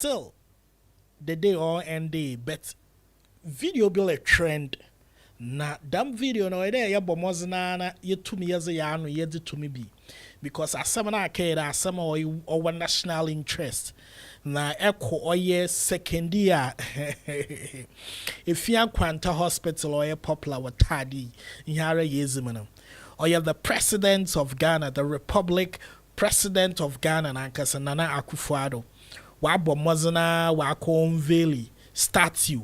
Still, the day or end day, but video be a trend. Na damn video no ide ya bomoz na yetumi yeze ya anu yedi tumi bi because asem na akeda asem or national interest na eko oye second year Effia Nkwanta Hospital oye popular with tadi nhare yezimano oye the president of Ghana, the Republic president of Ghana nankasa Nana Akufo Addo wa bomozna wa ko unveils statue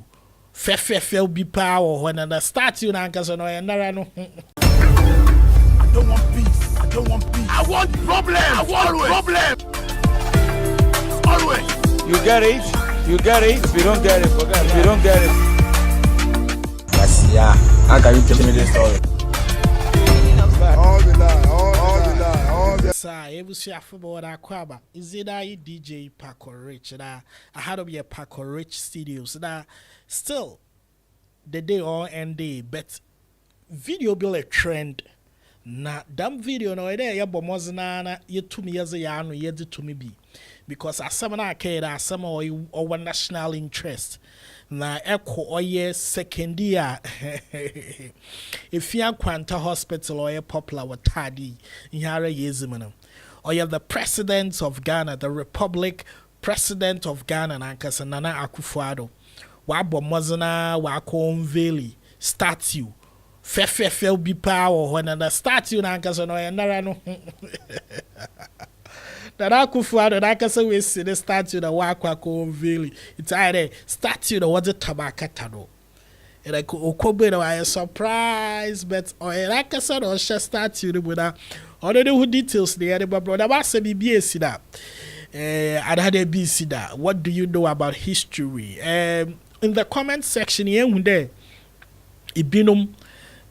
Fefefel be power when the statue nankasa no enara no. I don't want peace. I don't want peace. I want problem. I want problem. Always. You get it. You get it. If you don't get it, forget it. If you don't get it. Yes, yeah. How can you tell me this story? All the lie. All the lie. All the. Sir, you see football that kwaba. Is it that DJ Paco Rich? That I had to be a Paco Rich studio. So that still the day or end day, but video be a trend. Na damn video no ide ya bomoz na yetumi yeze ya anu yedi tumi bi because asem na akeda asem or national interest na eko oye second year Effia Nkwanta Hospital oye popular with tadi nhare yezimano oye the president of Ghana, the Republic president of Ghana nankasa Nana Akufo Addo wa bomoz na wa ko unveils statue Fefefel be power when the statue nankasa no enara no. That Akufo Addo nankasa we see the statue that wa ko unveils. It's either statue that was a tabakata no. And I could okobe no I surprise but or nankasa no share statue no buda. Already who details there but brother was say be see that. I'd had a be see that. What do you know about history? In the comment section here there ibinum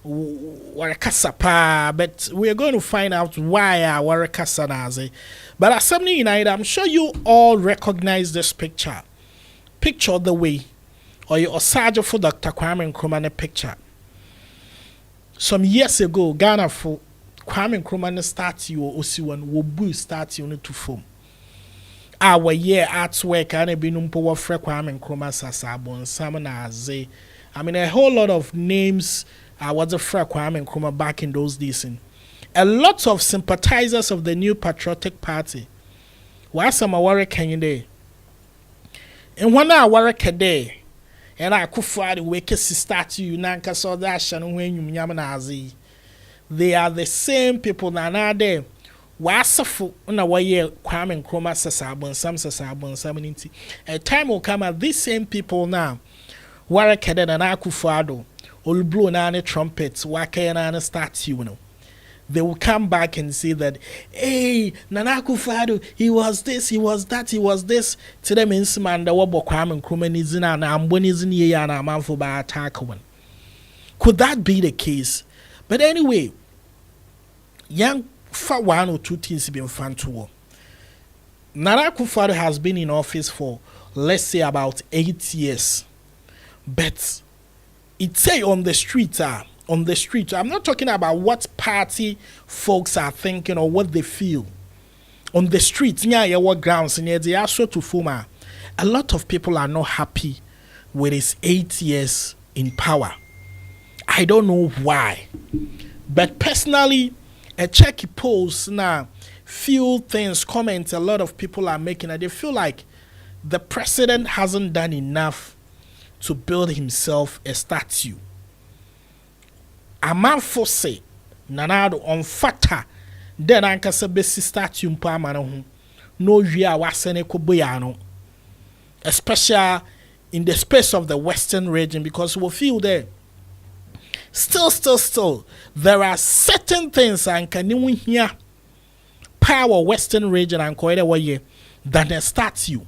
warakasa but we're going to find out why warakasa naze. But as something united, I'm sure you all recognize this picture. Picture the way or your Osajo for Dr. Kwame Nkrumah picture. Some years ago, Ghana for Kwame Nkrumah statue or Osiwan will boo statue to form. Our year artwork and a binumpo wa fre Kwame Nkrumah sasabon samana aze. I mean a whole lot of names. Was a friend Kwame Nkrumah back in those days. A lot of sympathizers of the New Patriotic Party. Why some aware Kenya day? And one hour day, and I could find a wake statue, Nanka saw that shan when you yamanazi. They are the same people that are there. Why suffer on a way Kwame Nkrumah sasabon, some sasabon, some. A time will come at these same people now. Wara Keden and Akufo Addo. All blow na trumpets, waka na statue, you know. They will come back and say that, hey, Nana Akufo Addo, he was this, he was that, he was this. To them in man, the wabo Kwame Nkrumah is in and I'm when is in here and I'm for by attack one. Could that be the case? But anyway, young for one or two things been fun to war. Nana Akufo Addo has been in office for let's say about 8 years. But it say on the street, I'm not talking about what party folks are thinking or what they feel. On the street, yeah, what grounds and they are so to form. A lot of people are not happy with his 8 years in power. I don't know why. But personally, a check polls now, few things, comments a lot of people are making, and they feel like the president hasn't done enough to build himself a statue. A man for say, Nanado on fata, then ankasa besi statue mpamano no jia wasene koboyano. Especially in the space of the western region, because we feel there. Still, there are certain things and can you hear power western region and koide waye than a statue.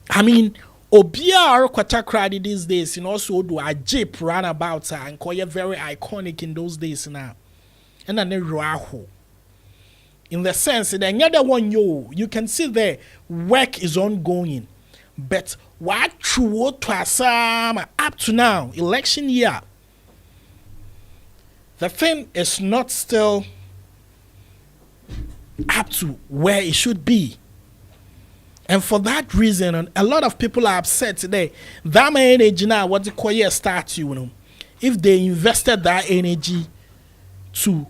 I mean, Obia Kwata crowd these days, and also do a jeep runabout and call you very iconic in those days now. And then Rahu. In the sense that another one you can see there work is ongoing. But what true to some up to now, election year, the thing is not still up to where it should be. And for that reason, a lot of people are upset today. That my energy now, what the Korea statue, you know, if they invested that energy to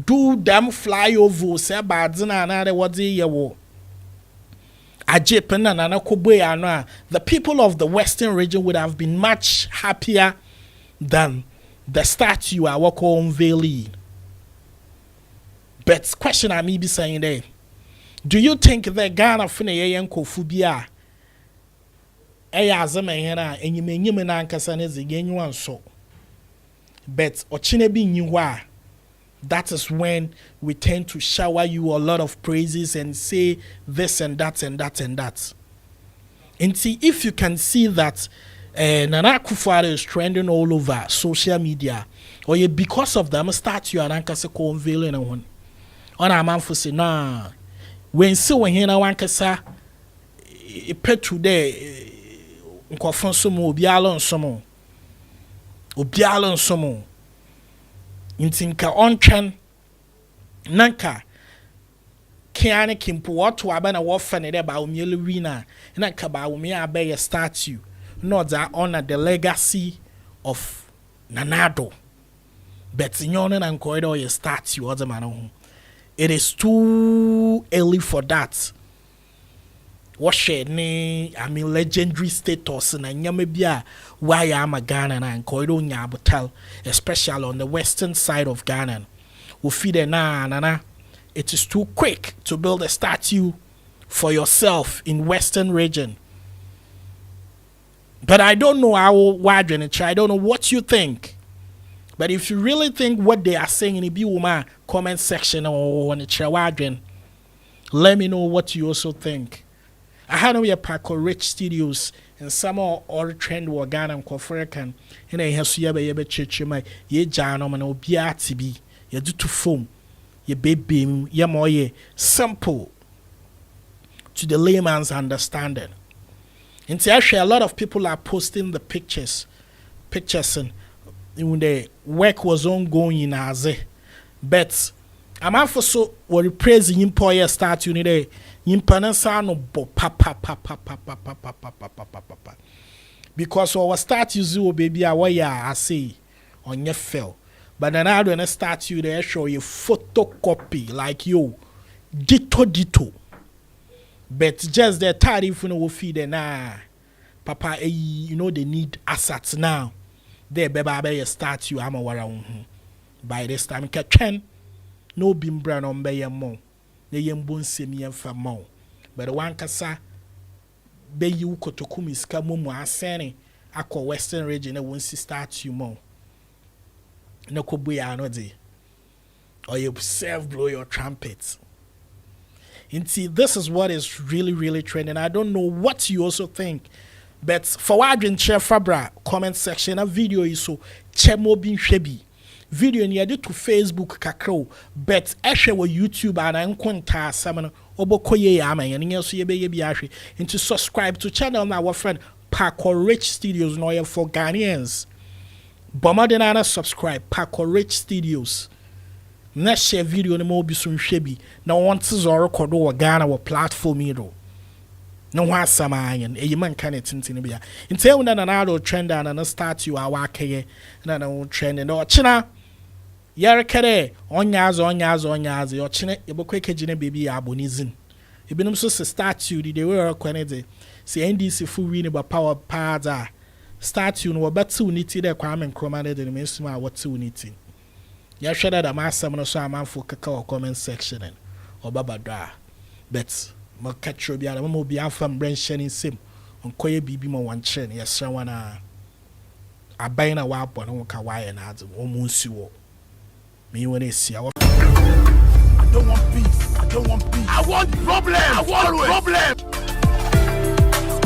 do them flyover, say bad na what the year the people of the Western region would have been much happier than the statue I walk unveiling. But question I may be saying there, do you think the Ghana fine yanko phobia azamehena and you may kasane again so? But that is when we tend to shower you a lot of praises and say this and that and that and that. And see, if you can see that Nana Akufo Addo is trending all over social media, or because of them statue and ankasa ko unveiling on a man for say nah. When so when here na wankasa pet today nkofon so mo obialo nsomo intinka ontwen nanka kiane kimpo what aba na wo fa ne de ba omiele wina na ka ba omi abe statue not that honor the legacy of Nanado but nyono na nkoido ye statue o man. It is too early for that. What legendary status na nyame bia why am a Ghana na nkoido nyabutal, especially on the western side of Ghana. Ufide na it is too quick to build a statue for yourself in western region. But I don't know how wide I don't know what you think. But if you really think what they are saying in the Biuma comment section or on the Chawadren, let me know what you also think. I had a Paco Rich Studios and some all trend were Ghana and Kofrekan, and I have Yaba Chichima, ye Janom and Obiatibi, ye do to foam, ye baby, ye moye, simple to the layman's understanding. And actually, a lot of people are posting the pictures and when the work was ongoing in Aze, but I'm also so what praising employer start you need no bo papa because our start you do baby I say on your fell, but then I don't start you there show you photocopy like you ditto, but just the tariff no feed na papa you know they need assets now. There beba a statue I'm aware by this time can no bim brand on bay mo the yembon semi and for mo but the one kasa be you kotokumis kamumu asene akwa western region won't see statue mo no kobuya no de or you self blow your trumpets. And see, this is what is really trending. I don't know what you also think. But for what in share Fabra comment section a video is so chemo bin shebi video ni ade to Facebook kakro but ehwe wo YouTube and nkonta asam no obokoye ya aman ye so ye be ye bi ahwe into subscribe to channel na our friend Paco Rich Studios no ye for Ghanaians bomade na subscribe Paco Rich Studios na share video no mo bi so nhwe bi na want to record wo Ghana wo platform hero. No one samayan, a man can it in Tinibia. In telling that another trend and a statue are wake, and an trend and or China. Yarakere, on yaz, or China, a book baby abonizin. It been also a statue, they were quantity. See, NDC full reading about power pada. Statue no but too nitty their crime and commanded in the ministry what too nitty. Yasha that a master so a man for cacao comment section or babadra. But ma catch you biara mo bia fam branch ni sim onkoye bibi mo wanche na yesra wana aban na wa bɔ no ka waye na ade o mu nsi wo me wona esia wo. I don't want peace. I don't want peace. I want problem. I want problem.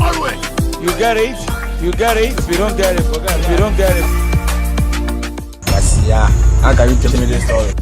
Always. You get it. You get it. If you don't get it, forget it. If you don't get it. Yes, yeah. How can you tell me this story?